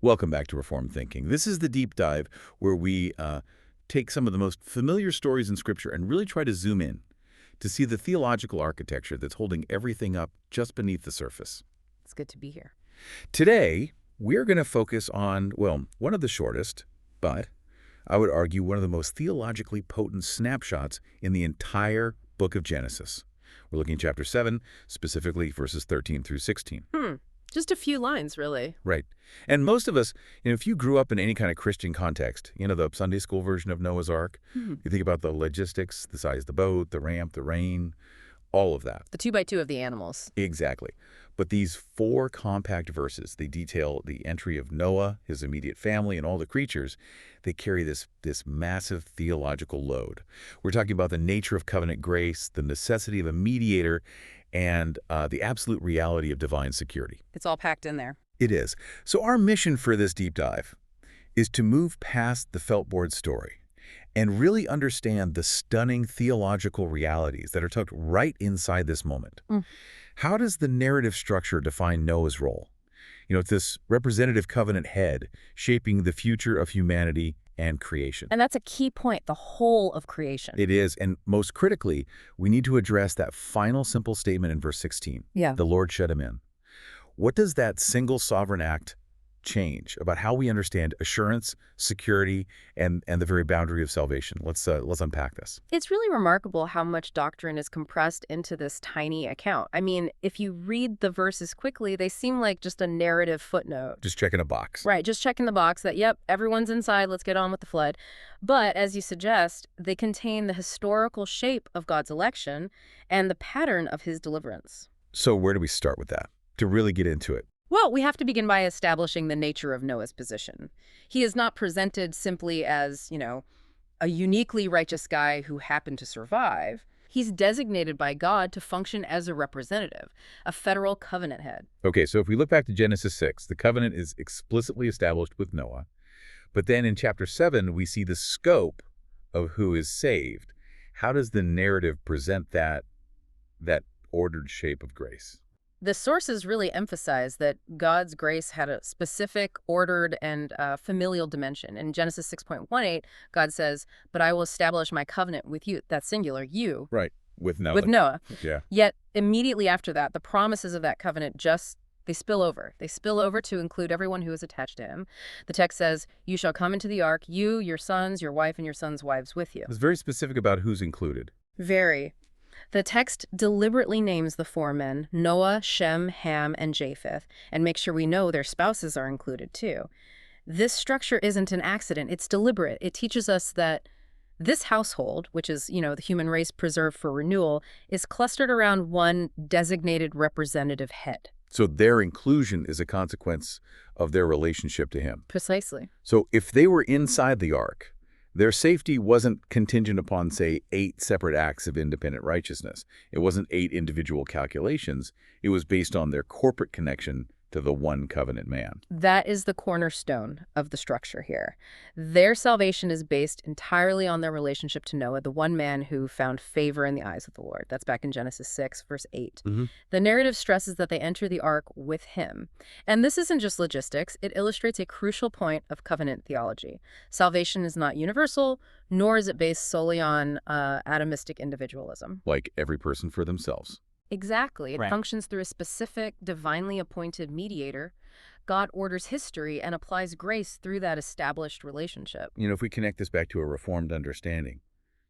Welcome back to Reformed Thinking. This is the deep dive where we take some of the most familiar stories in Scripture and really try to zoom in to see the theological architecture that's holding everything up just beneath the surface. It's good to be here. Today, we're going to focus on, well, one of the shortest, but I would argue one of the most theologically potent snapshots in the entire book of Genesis. We're looking at chapter 7, specifically verses 13 through 16. Just a few lines, really. Right. And most of us, if you grew up in any kind of Christian context, the Sunday school version of Noah's Ark, you think about the logistics, the size of the boat, the ramp, the rain, all of that. The 2x2 of the animals. Exactly. But these 4 compact verses, they detail the entry of Noah, his immediate family, and all the creatures. They carry this massive theological load. We're talking about the nature of covenant grace, the necessity of a mediator, and the absolute reality of divine security. It's all packed in there. It is. So our mission for this deep dive is to move past the feltboard story and really understand the stunning theological realities that are tucked right inside this moment. How does the narrative structure define Noah's role? It's this representative covenant head shaping the future of humanity and creation. And that's a key point, the whole of creation. It is, and most critically, we need to address that final simple statement in verse 16. Yeah. The Lord shut him in. What does that single sovereign act change about how we understand assurance, security, and the very boundary of salvation? Let's unpack this. It's really remarkable how much doctrine is compressed into this tiny account. I mean, if you read the verses quickly, they seem like just a narrative footnote. Just checking a box. Right, just checking the box that, yep, everyone's inside, let's get on with the flood. But as you suggest, they contain the historical shape of God's election and the pattern of his deliverance. So where do we start with that to really get into it? Well, we have to begin by establishing the nature of Noah's position. He is not presented simply as, a uniquely righteous guy who happened to survive. He's designated by God to function as a representative, a federal covenant head. Okay, so if we look back to Genesis 6, the covenant is explicitly established with Noah. But then in chapter 7, we see the scope of who is saved. How does the narrative present that ordered shape of grace? The sources really emphasize that God's grace had a specific, ordered, and familial dimension. In Genesis 6.18, God says, "But I will establish my covenant with you," that's singular, you. Right, with Noah. With Noah. Yeah. Yet, immediately after that, the promises of that covenant they spill over. They spill over to include everyone who is attached to him. The text says, "You shall come into the ark, you, your sons, your wife, and your sons' wives with you." It's very specific about who's included. Very. The text deliberately names the 4 men, Noah, Shem, Ham, and Japheth, and makes sure we know their spouses are included too. This structure isn't an accident. It's deliberate. It teaches us that this household, which is, the human race preserved for renewal, is clustered around one designated representative head. So their inclusion is a consequence of their relationship to him. Precisely. So if they were inside the ark, their safety wasn't contingent upon, say, 8 separate acts of independent righteousness. It wasn't 8 individual calculations. It was based on their corporate connection to the one covenant man. That is the cornerstone of the structure here. Their salvation is based entirely on their relationship to Noah, the one man who found favor in the eyes of the Lord. That's back in Genesis 6, verse 8. The narrative stresses that they enter the ark with him. And this isn't just logistics. It illustrates a crucial point of covenant theology. Salvation is not universal, nor is it based solely on atomistic individualism. Like every person for themselves. Exactly. It Right. functions through a specific, divinely appointed mediator. God orders history and applies grace through that established relationship. If we connect this back to a Reformed understanding,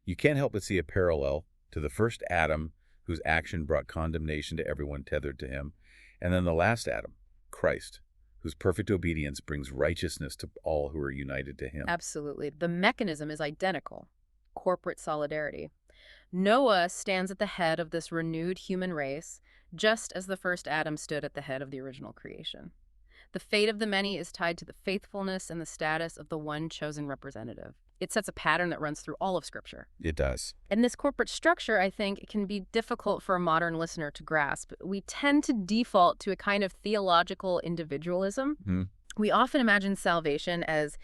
you can't help but see a parallel to the first Adam, whose action brought condemnation to everyone tethered to him, and then the last Adam, Christ, whose perfect obedience brings righteousness to all who are united to him. Absolutely. The mechanism is identical. Corporate solidarity. Noah stands at the head of this renewed human race, just as the first Adam stood at the head of the original creation. The fate of the many is tied to the faithfulness and the status of the one chosen representative. It sets a pattern that runs through all of Scripture. It does. And this corporate structure, I think, it can be difficult for a modern listener to grasp. We tend to default to a kind of theological individualism. We often imagine salvation as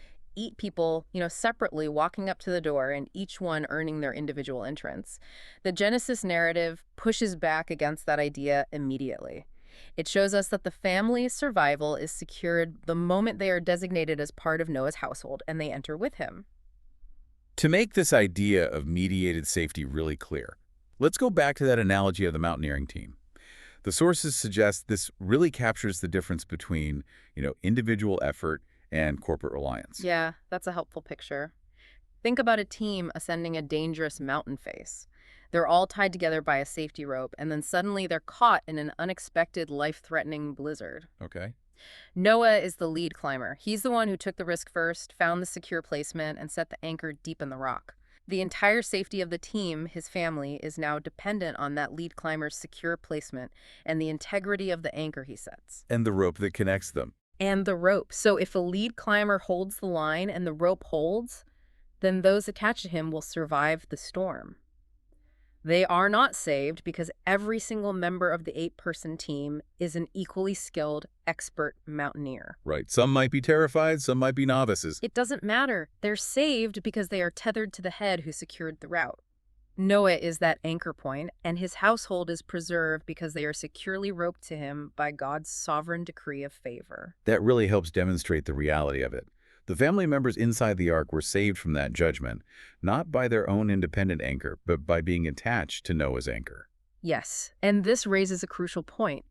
people, separately walking up to the door and each one earning their individual entrance. The Genesis narrative pushes back against that idea immediately. It shows us that the family's survival is secured the moment they are designated as part of Noah's household and they enter with him. To make this idea of mediated safety really clear, let's go back to that analogy of the mountaineering team. The sources suggest this really captures the difference between, individual effort and corporate reliance. Yeah, that's a helpful picture. Think about a team ascending a dangerous mountain face. They're all tied together by a safety rope, and then suddenly they're caught in an unexpected, life-threatening blizzard. Okay. Noah is the lead climber. He's the one who took the risk first, found the secure placement, and set the anchor deep in the rock. The entire safety of the team, his family, is now dependent on that lead climber's secure placement and the integrity of the anchor he sets. And the rope that connects them. And the rope. So if a lead climber holds the line and the rope holds, then those attached to him will survive the storm. They are not saved because every single member of the 8-person team is an equally skilled, expert mountaineer. Right. Some might be terrified, some might be novices. It doesn't matter. They're saved because they are tethered to the head who secured the route. Noah is that anchor point, and his household is preserved because they are securely roped to him by God's sovereign decree of favor. That really helps demonstrate the reality of it. The family members inside the ark were saved from that judgment, not by their own independent anchor, but by being attached to Noah's anchor. Yes, and this raises a crucial point.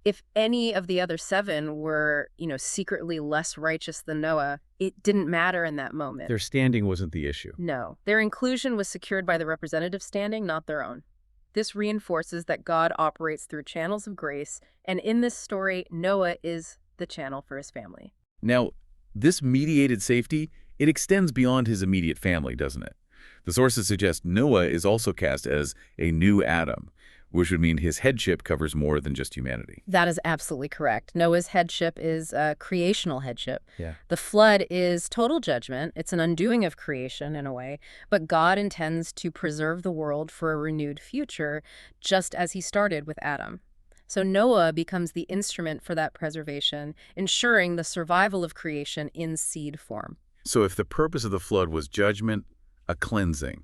If any of the other 7 were, secretly less righteous than Noah, it didn't matter in that moment. Their standing wasn't the issue. No, their inclusion was secured by the representative standing, not their own. This reinforces that God operates through channels of grace, and in this story, Noah is the channel for his family. Now, this mediated safety, it extends beyond his immediate family, doesn't it? The sources suggest Noah is also cast as a new Adam, which would mean his headship covers more than just humanity. That is absolutely correct. Noah's headship is a creational headship. Yeah. The flood is total judgment. It's an undoing of creation in a way, but God intends to preserve the world for a renewed future, just as he started with Adam. So Noah becomes the instrument for that preservation, ensuring the survival of creation in seed form. So if the purpose of the flood was judgment, a cleansing,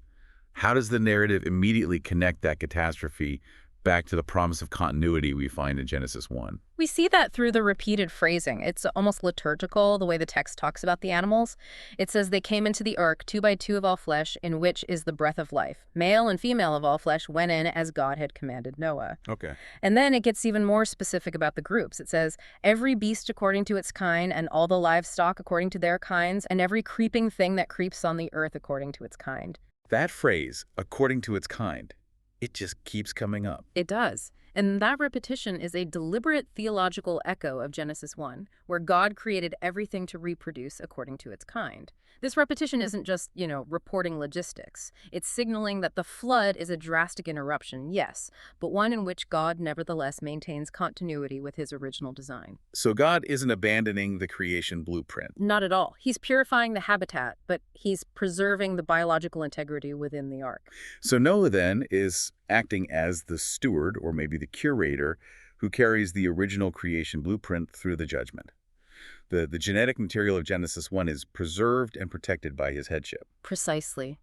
how does the narrative immediately connect that catastrophe back to the promise of continuity we find in Genesis 1? We see that through the repeated phrasing. It's almost liturgical, the way the text talks about the animals. It says they came into the ark, 2 by 2 of all flesh, in which is the breath of life. Male and female of all flesh went in as God had commanded Noah. Okay. And then it gets even more specific about the groups. It says, every beast according to its kind, and all the livestock according to their kinds, and every creeping thing that creeps on the earth according to its kind. That phrase, according to its kind, it just keeps coming up. It does. And that repetition is a deliberate theological echo of Genesis 1, where God created everything to reproduce according to its kind. This repetition isn't just, reporting logistics. It's signaling that the flood is a drastic interruption, yes, but one in which God nevertheless maintains continuity with his original design. So God isn't abandoning the creation blueprint. Not at all. He's purifying the habitat, but he's preserving the biological integrity within the ark. So Noah then is acting as the steward, or maybe the curator, who carries the original creation blueprint through the judgment. The genetic material of Genesis 1 is preserved and protected by his headship. Precisely.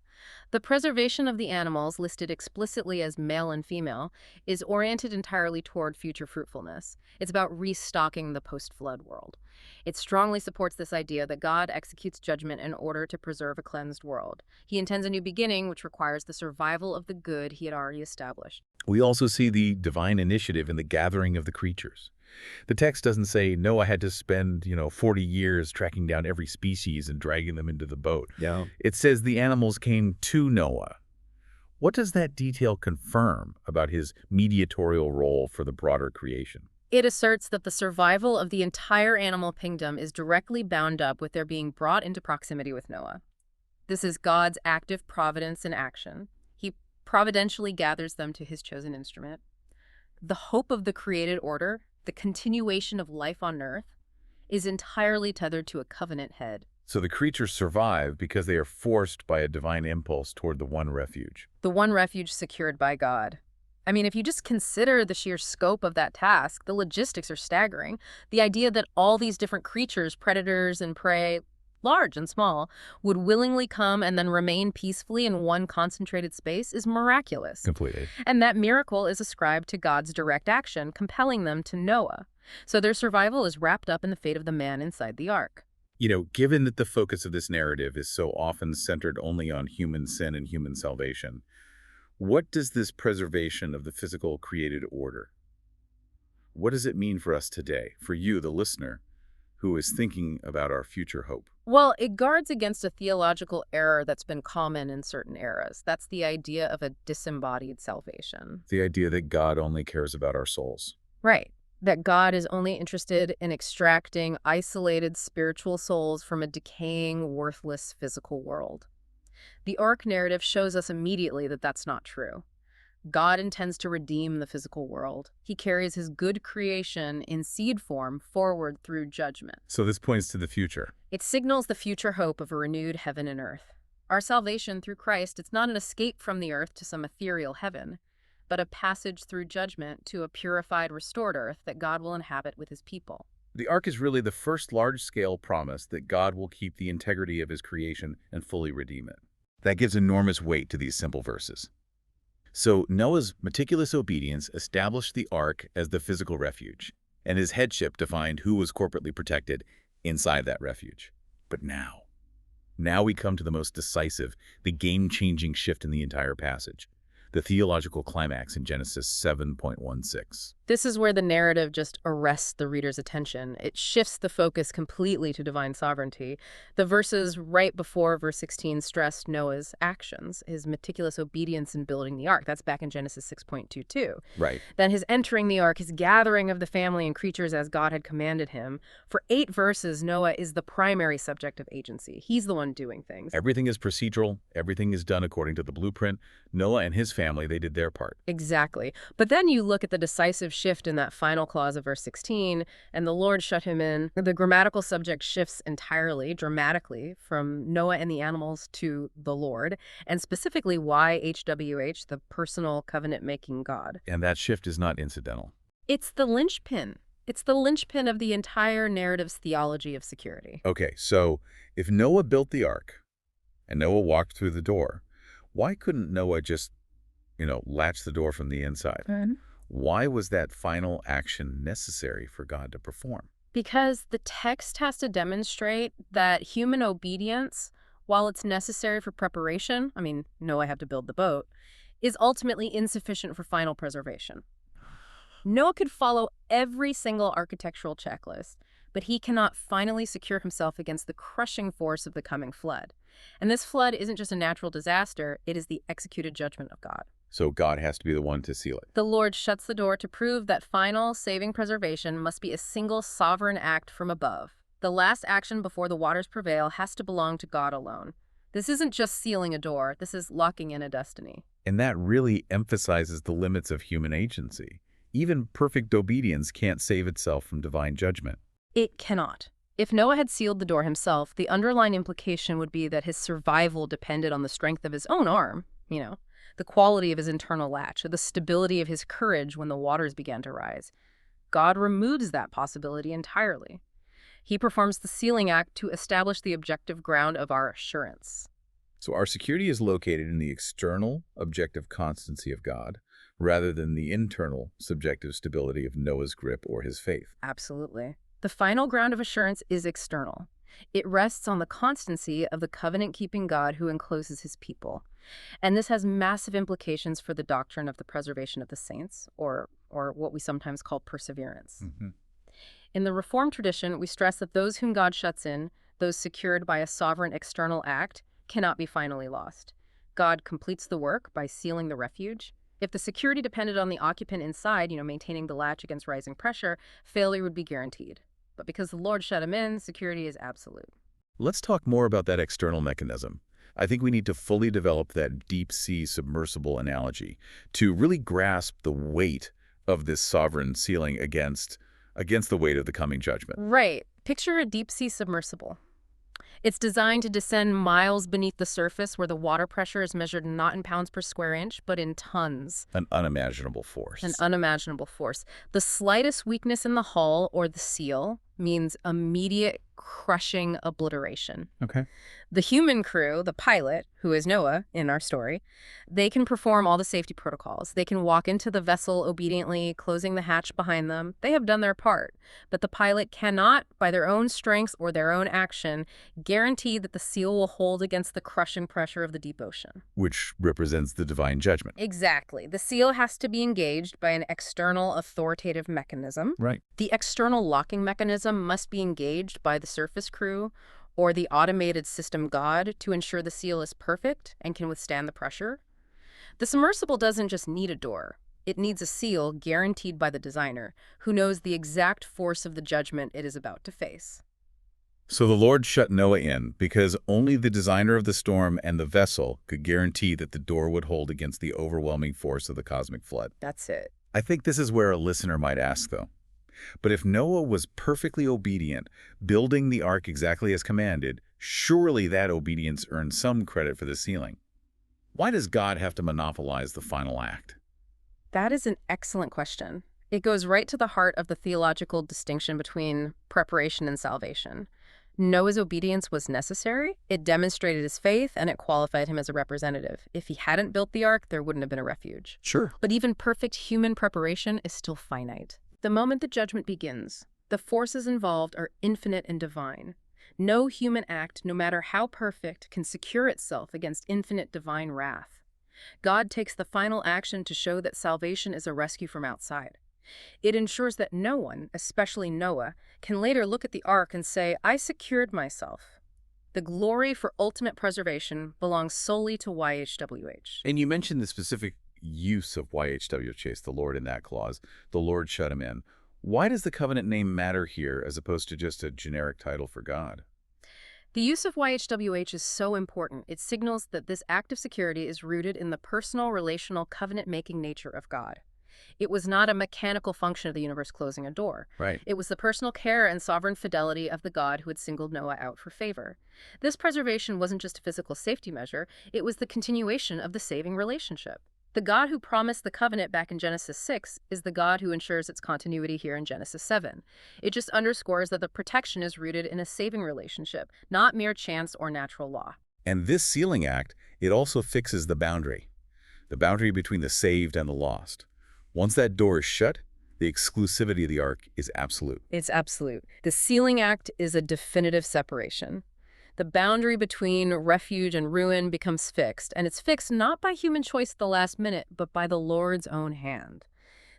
The preservation of the animals, listed explicitly as male and female, is oriented entirely toward future fruitfulness. It's about restocking the post-flood world. It strongly supports this idea that God executes judgment in order to preserve a cleansed world. He intends a new beginning, which requires the survival of the good he had already established. We also see the divine initiative in the gathering of the creatures. The text doesn't say Noah had to spend, 40 years tracking down every species and dragging them into the boat. Yeah. It says the animals came to Noah. What does that detail confirm about his mediatorial role for the broader creation? It asserts that the survival of the entire animal kingdom is directly bound up with their being brought into proximity with Noah. This is God's active providence in action. He providentially gathers them to his chosen instrument. The hope of the created order, the continuation of life on earth, is entirely tethered to a covenant head. So the creatures survive because they are forced by a divine impulse toward the one refuge. The one refuge secured by God. I mean, if you just consider the sheer scope of that task, the logistics are staggering. The idea that all these different creatures, predators and prey, large and small, would willingly come and then remain peacefully in one concentrated space is miraculous. Completely. And that miracle is ascribed to God's direct action, compelling them to Noah. So their survival is wrapped up in the fate of the man inside the ark. Given that the focus of this narrative is so often centered only on human sin and human salvation, what does this preservation of the physical created order, what does it mean for us today, for you, the listener, who is thinking about our future hope? Well, it guards against a theological error that's been common in certain eras. That's the idea of a disembodied salvation. The idea that God only cares about our souls. Right. That God is only interested in extracting isolated spiritual souls from a decaying, worthless physical world. The Ark narrative shows us immediately that that's not true. God intends to redeem the physical world. He carries his good creation in seed form forward through judgment. So this points to the future. It signals the future hope of a renewed heaven and earth. Our salvation through Christ, it's not an escape from the earth to some ethereal heaven, but a passage through judgment to a purified, restored earth that God will inhabit with his people. The Ark is really the first large-scale promise that God will keep the integrity of his creation and fully redeem it. That gives enormous weight to these simple verses. So Noah's meticulous obedience established the Ark as the physical refuge, and his headship defined who was corporately protected inside that refuge. But now we come to the most decisive, the game-changing shift in the entire passage. The theological climax in Genesis 7:16. This is where the narrative just arrests the reader's attention. It shifts the focus completely to divine sovereignty. The verses right before verse 16 stress Noah's actions, his meticulous obedience in building the ark. That's back in Genesis 6:22. Right. Then his entering the ark, his gathering of the family and creatures as God had commanded him. For 8 verses, Noah is the primary subject of agency. He's the one doing things. Everything is procedural. Everything is done according to the blueprint. Noah and his family, they did their part. Exactly. But then you look at the decisive shift in that final clause of verse 16, and the Lord shut him in. The grammatical subject shifts entirely, dramatically, from Noah and the animals to the Lord, and specifically YHWH, the personal covenant-making God. And that shift is not incidental. It's the linchpin. It's the linchpin of the entire narrative's theology of security. Okay, so if Noah built the ark and Noah walked through the door, why couldn't Noah just, latch the door from the inside? Why was that final action necessary for God to perform? Because the text has to demonstrate that human obedience, while it's necessary for preparation, Noah had to build the boat, is ultimately insufficient for final preservation. Noah could follow every single architectural checklist, but he cannot finally secure himself against the crushing force of the coming flood. And this flood isn't just a natural disaster, it is the executed judgment of God. So God has to be the one to seal it. The Lord shuts the door to prove that final saving preservation must be a single sovereign act from above. The last action before the waters prevail has to belong to God alone. This isn't just sealing a door, this is locking in a destiny. And that really emphasizes the limits of human agency. Even perfect obedience can't save itself from divine judgment. It cannot. If Noah had sealed the door himself, the underlying implication would be that his survival depended on the strength of his own arm, the quality of his internal latch, or the stability of his courage when the waters began to rise. God removes that possibility entirely. He performs the sealing act to establish the objective ground of our assurance. So our security is located in the external, objective constancy of God, rather than the internal, subjective stability of Noah's grip or his faith. Absolutely. The final ground of assurance is external. It rests on the constancy of the covenant-keeping God who encloses his people. And this has massive implications for the doctrine of the preservation of the saints, or what we sometimes call perseverance. In the Reformed tradition, we stress that those whom God shuts in, those secured by a sovereign external act, cannot be finally lost. God completes the work by sealing the refuge. If the security depended on the occupant inside, maintaining the latch against rising pressure, failure would be guaranteed. But because the Lord shut him in, security is absolute. Let's talk more about that external mechanism. I think we need to fully develop that deep-sea submersible analogy to really grasp the weight of this sovereign sealing against the weight of the coming judgment. Right. Picture a deep-sea submersible. It's designed to descend miles beneath the surface where the water pressure is measured not in pounds per square inch, but in tons. An unimaginable force. An unimaginable force. The slightest weakness in the hull or the seal means immediate crushing obliteration. Okay. The human crew, the pilot, who is Noah in our story, they can perform all the safety protocols. They can walk into the vessel obediently, closing the hatch behind them. They have done their part. But the pilot cannot, by their own strength or their own action, guarantee that the seal will hold against the crushing pressure of the deep ocean. Which represents the divine judgment. Exactly. The seal has to be engaged by an external authoritative mechanism. Right. The external locking mechanism must be engaged by the surface crew or the automated system god to ensure the seal is perfect and can withstand the pressure. The submersible doesn't just need a door. It needs a seal guaranteed by the designer, who knows the exact force of the judgment it is about to face. So the Lord shut Noah in because only the designer of the storm and the vessel could guarantee that the door would hold against the overwhelming force of the cosmic flood. That's it. I think this is where a listener might ask, though. But if Noah was perfectly obedient, building the ark exactly as commanded, surely that obedience earned some credit for the sealing. Why does God have to monopolize the final act? That is an excellent question. It goes right to the heart of the theological distinction between preparation and salvation. Noah's obedience was necessary. It demonstrated his faith, and it qualified him as a representative. If he hadn't built the ark, there wouldn't have been a refuge. Sure. But even perfect human preparation is still finite. The moment the judgment begins, the forces involved are infinite and divine. No human act, no matter how perfect, can secure itself against infinite divine wrath. God takes the final action to show that salvation is a rescue from outside. It ensures that no one, especially Noah, can later look at the ark and say, "I secured myself." The glory for ultimate preservation belongs solely to YHWH. And you mentioned the specific use of YHWH, the Lord, in that clause. The Lord shut him in. Why does the covenant name matter here as opposed to just a generic title for God? The use of YHWH is so important. It signals that this act of security is rooted in the personal, relational, covenant-making nature of God. It was not a mechanical function of the universe closing a door. Right. It was the personal care and sovereign fidelity of the God who had singled Noah out for favor. This preservation wasn't just a physical safety measure, it was the continuation of the saving relationship. The God who promised the covenant back in Genesis 6 is the God who ensures its continuity here in Genesis 7. It just underscores that the protection is rooted in a saving relationship, not mere chance or natural law. And this sealing act, it also fixes the boundary between the saved and the lost. Once that door is shut, the exclusivity of the ark is absolute. It's absolute. The sealing act is a definitive separation. The boundary between refuge and ruin becomes fixed, and it's fixed not by human choice at the last minute, but by the Lord's own hand.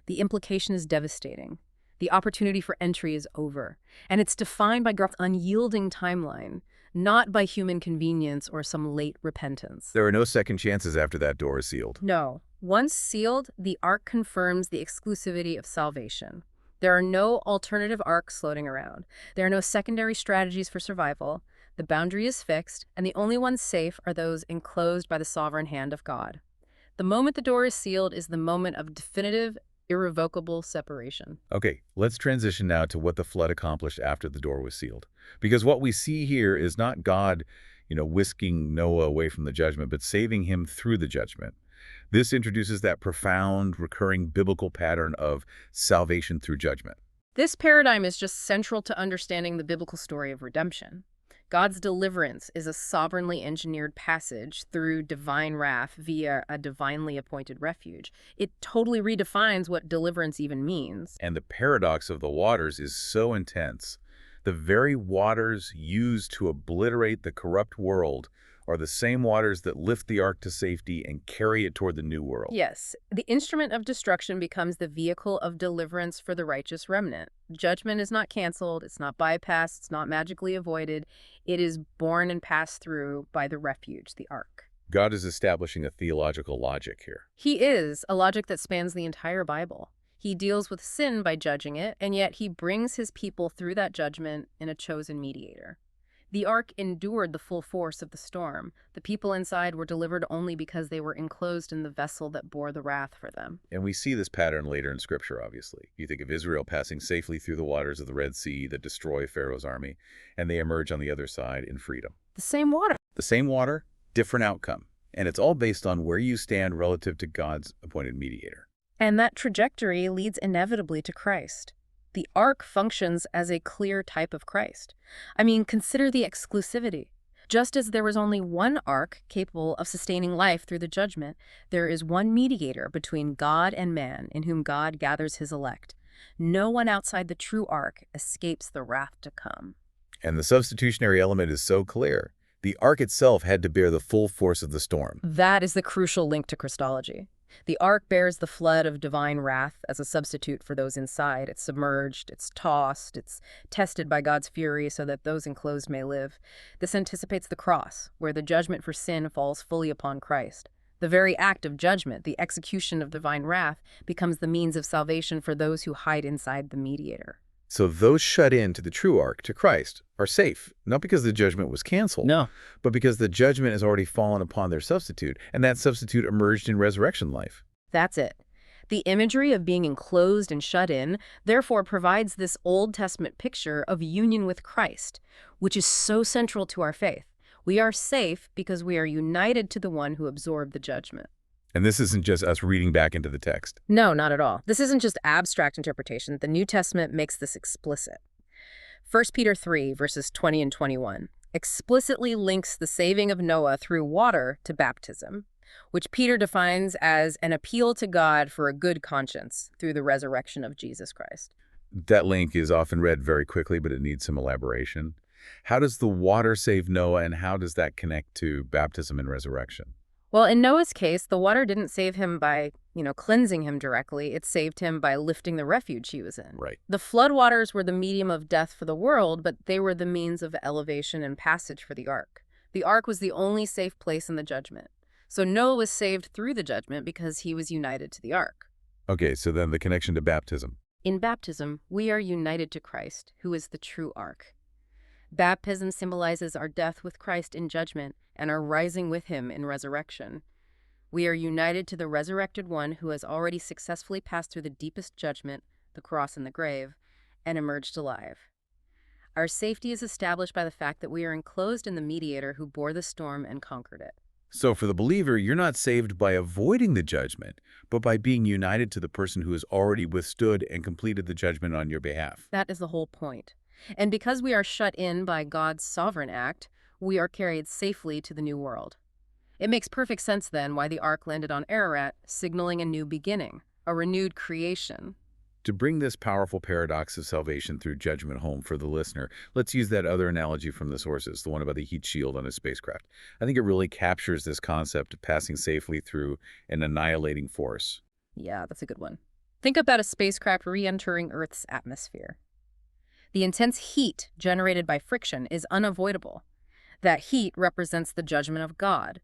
The implication is devastating. The opportunity for entry is over, and it's defined by God's unyielding timeline, not by human convenience or some late repentance. There are no second chances after that door is sealed. No. Once sealed, the ark confirms the exclusivity of salvation. There are no alternative arks floating around. There are no secondary strategies for survival. The boundary is fixed, and the only ones safe are those enclosed by the sovereign hand of God. The moment the door is sealed is the moment of definitive, irrevocable separation. Okay, let's transition now to what the flood accomplished after the door was sealed. Because what we see here is not God, whisking Noah away from the judgment, but saving him through the judgment. This introduces that profound, recurring biblical pattern of salvation through judgment. This paradigm is just central to understanding the biblical story of redemption. God's deliverance is a sovereignly engineered passage through divine wrath via a divinely appointed refuge. It totally redefines what deliverance even means. And the paradox of the waters is so intense. The very waters used to obliterate the corrupt world are the same waters that lift the ark to safety and carry it toward the new world. Yes, the instrument of destruction becomes the vehicle of deliverance for the righteous remnant. Judgment is not canceled, it's not bypassed, it's not magically avoided. It is borne and passed through by the refuge, the ark. God is establishing a theological logic here. He is a logic that spans the entire Bible. He deals with sin by judging it, and yet he brings his people through that judgment in a chosen mediator. The ark endured the full force of the storm. The people inside were delivered only because they were enclosed in the vessel that bore the wrath for them. And we see this pattern later in Scripture, obviously. You think of Israel passing safely through the waters of the Red Sea that destroy Pharaoh's army, and they emerge on the other side in freedom. The same water. The same water, different outcome. And it's all based on where you stand relative to God's appointed mediator. And that trajectory leads inevitably to Christ. the ark functions as a clear type of Christ. I mean, consider the exclusivity. Just as there was only one ark capable of sustaining life through the judgment, there is one mediator between God and man in whom God gathers his elect. No one outside the true ark escapes the wrath to come. And the substitutionary element is so clear. The ark itself had to bear the full force of the storm. That is the crucial link to Christology. The ark bears the flood of divine wrath as a substitute for those inside. It's submerged, it's tossed, it's tested by God's fury so that those enclosed may live. This anticipates the cross, where the judgment for sin falls fully upon Christ. The very act of judgment, the execution of divine wrath, becomes the means of salvation for those who hide inside the mediator. So those shut in to the true ark, to Christ, are safe, not because the judgment was canceled, No. but because the judgment has already fallen upon their substitute, and that substitute emerged in resurrection life. That's it. The imagery of being enclosed and shut in, therefore, provides this Old Testament picture of union with Christ, which is so central to our faith. We are safe because we are united to the one who absorbed the judgment. And this isn't just us reading back into the text. No, not at all. This isn't just abstract interpretation. The New Testament makes this explicit. 1 Peter 3, verses 20 and 21, explicitly links the saving of Noah through water to baptism, which Peter defines as an appeal to God for a good conscience through the resurrection of Jesus Christ. That link is often read very quickly, but it needs some elaboration. How does the water save Noah, and how does that connect to baptism and resurrection? Well, in Noah's case, the water didn't save him by, cleansing him directly. It saved him by lifting the refuge he was in. Right. The floodwaters were the medium of death for the world, but they were the means of elevation and passage for the ark. The ark was the only safe place in the judgment. So Noah was saved through the judgment because he was united to the ark. Okay, so then the connection to baptism. In baptism, we are united to Christ, who is the true ark. Baptism symbolizes our death with Christ in judgment and our rising with him in resurrection. We are united to the resurrected one who has already successfully passed through the deepest judgment, the cross and the grave, and emerged alive. Our safety is established by the fact that we are enclosed in the mediator who bore the storm and conquered it. So for the believer, you're not saved by avoiding the judgment, but by being united to the person who has already withstood and completed the judgment on your behalf. That is the whole point. And because we are shut in by God's sovereign act, we are carried safely to the new world. It makes perfect sense then why the ark landed on Ararat, signaling a new beginning, a renewed creation. To bring this powerful paradox of salvation through judgment home for the listener, let's use that other analogy from the sources, the one about the heat shield on a spacecraft. I think it really captures this concept of passing safely through an annihilating force. Yeah, that's a good one. Think about a spacecraft re-entering Earth's atmosphere. The intense heat generated by friction is unavoidable. That heat represents the judgment of God.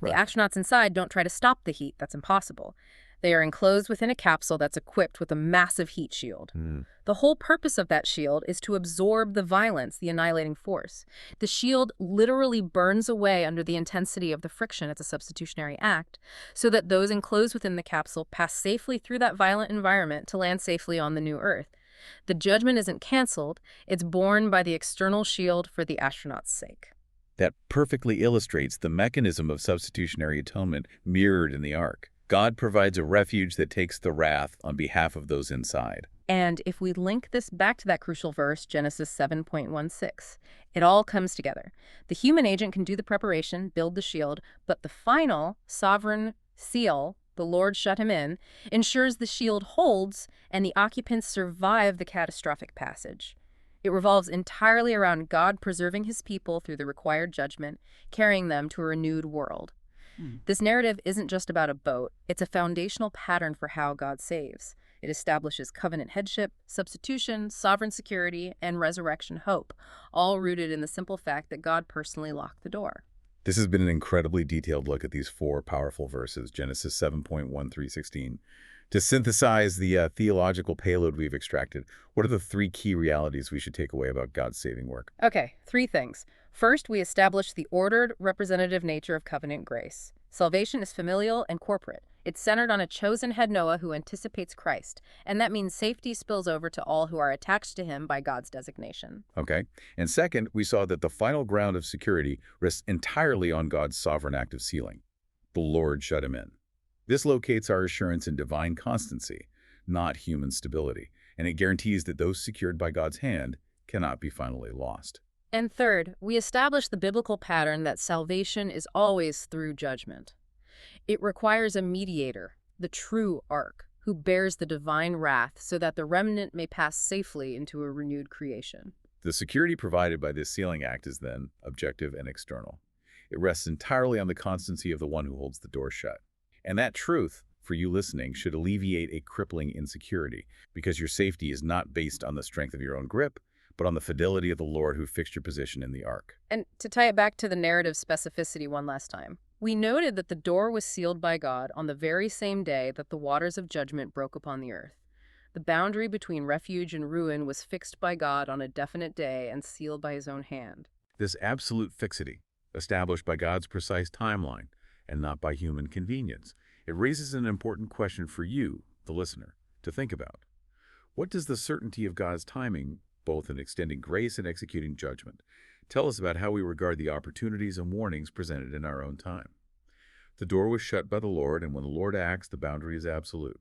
Right. The astronauts inside don't try to stop the heat. That's impossible. They are enclosed within a capsule that's equipped with a massive heat shield. The whole purpose of that shield is to absorb the violence, the annihilating force. The shield literally burns away under the intensity of the friction. It's a substitutionary act, so that those enclosed within the capsule pass safely through that violent environment to land safely on the new Earth. The judgment isn't canceled. It's borne by the external shield for the astronauts' sake. That perfectly illustrates the mechanism of substitutionary atonement mirrored in the ark. God provides a refuge that takes the wrath on behalf of those inside. And if we link this back to that crucial verse, Genesis 7:16, it all comes together. The human agent can do the preparation, build the shield, but the final sovereign seal, the Lord shut him in, ensures the shield holds and the occupants survive the catastrophic passage. It revolves entirely around God preserving his people through the required judgment, carrying them to a renewed world. This narrative isn't just about a boat. It's a foundational pattern for how God saves. It establishes covenant headship, substitution, sovereign security, and resurrection hope, all rooted in the simple fact that God personally locked the door. This has been an incredibly detailed look at these four powerful verses, Genesis 7:1 through 16. To synthesize the theological payload we've extracted, what are the three key realities we should take away about God's saving work? Okay, three things. First, we establish the ordered, representative nature of covenant grace. Salvation is familial and corporate. It's centered on a chosen head Noah who anticipates Christ, and that means safety spills over to all who are attached to him by God's designation. Okay. And second, we saw that the final ground of security rests entirely on God's sovereign act of sealing. The Lord shut him in. This locates our assurance in divine constancy, not human stability. and it guarantees that those secured by God's hand cannot be finally lost. And third, we establish the biblical pattern that salvation is always through judgment. It requires a mediator, the true ark, who bears the divine wrath so that the remnant may pass safely into a renewed creation. The security provided by this sealing act is then objective and external. It rests entirely on the constancy of the one who holds the door shut. And that truth, for you listening, should alleviate a crippling insecurity, because your safety is not based on the strength of your own grip, but on the fidelity of the Lord who fixed your position in the ark. And to tie it back to the narrative specificity one last time, we noted that the door was sealed by God on the very same day that the waters of judgment broke upon the earth. The boundary between refuge and ruin was fixed by God on a definite day and sealed by his own hand. This absolute fixity, established by God's precise timeline and not by human convenience, it raises an important question for you, the listener, to think about. What does the certainty of God's timing, both in extending grace and executing judgment, tell us about how we regard the opportunities and warnings presented in our own time? The door was shut by the Lord, and when the Lord acts, the boundary is absolute.